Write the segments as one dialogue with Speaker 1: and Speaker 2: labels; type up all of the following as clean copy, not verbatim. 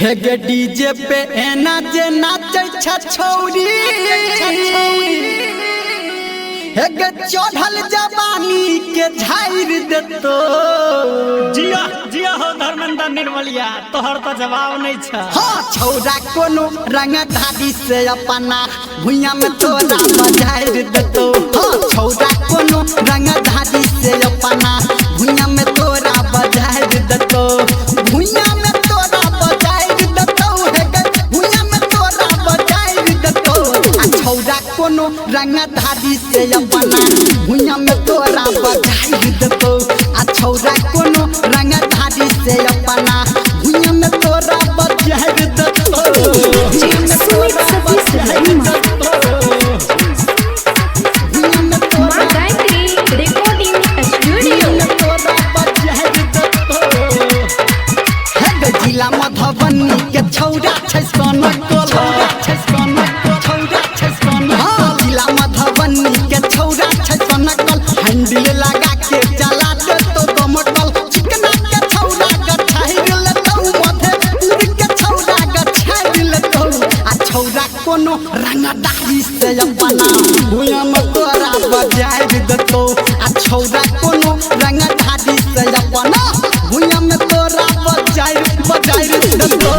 Speaker 1: हे गे डीजे पे एना जे नाचे छछौरी हे गे चढ़ल जवानी के झाइर देतो।
Speaker 2: जिया जिया हो धर्मेंद्र निर्मलिया, तोहर तो जवाब नहीं छ।
Speaker 1: हाँ छौरा कोनो रंग धादी से अपना भुइया में तोरा बजाइर देतो। हाँ छौरा कोनो रंग धादी से अपना भुइया में तोरा बजाइर देतो। भुइया में तोरा बजाइर देतो हे गे भुइया में तोरा बजाइर देतो। आ छौरा कोनो रंग धादी से अपना भुइया में तोरा बजाइर देतो। आ छौरा कोनो रंग धादी से अपना भुइया में तोरा बजाइर देतो। जिला मधुबनी के छौरा छै सोना कोला छै सोना छौरा छै सोना। हाँ जिला मधुबनी के छौरा छै सोना कल हैंडल लगा के चला दे तो कमटल चिकना के छौरा गठाइर लेतौ मधेपुर के छौरा गठाइर लेतौ। आ छौरा कोनो रंगदारी से अपना भुइया में तोरा बजाइर देतौ। आ छौरा कोनो रंगदारी से अपना भुइया में तोरा बजाइर देतौ।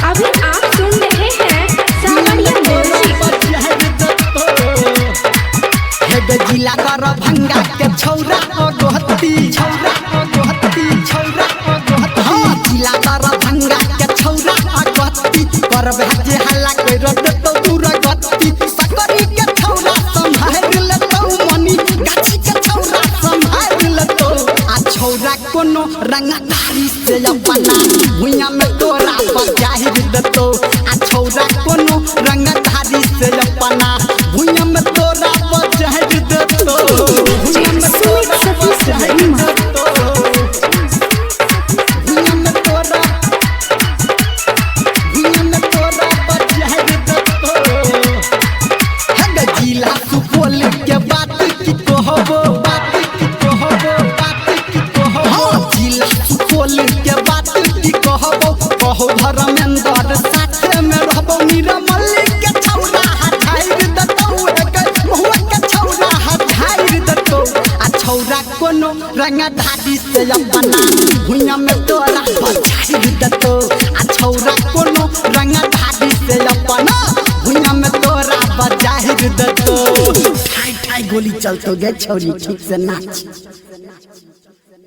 Speaker 3: अभी आप सुन रहे हैं सावरिया म्यूजिक।
Speaker 1: जिला दरभंगा के छौरा गोहती छौरा गोहती छौरा गोहती। हाँ जिला दरभंगा के छौरा गोहती करबे जे हल्ला कोई रट तो दूर गति। सकरी के छौरा संभाल लेतौ मनी गाछी के छौरा संभाल लेतौ। आ छौरा कोनो रंगदारी से अपना भुइया में तोरा बजाइर देतौ। आ छौरा कोनो रंगदारी से अपना भुइया में तोरा बजाइर देतौ। भुइया में तोरा बजाइर देतौ। भुइया में तोरा बजाइर देतौ। हे जिला सुपौल के बात की कहबो बात की कहबो बात की कहबो। हाँ जिला सुपौल के बात की कहबो कहो धर्मेंद्र साथे में रहबो निर्मली के छौरा हटाइर देतौ। हे महुआ के छौरा हटाइर देतौ। आ छौरा कोनो रंगदारी से अपना भुइया में तोरा बजाइर देतौ। आ छौरा कोनो रंगदारी से अपना भुइया में तोरा बजाइर देतौ। ठाई ठाई गोली चलतो गे छौरी ठीक से नाच।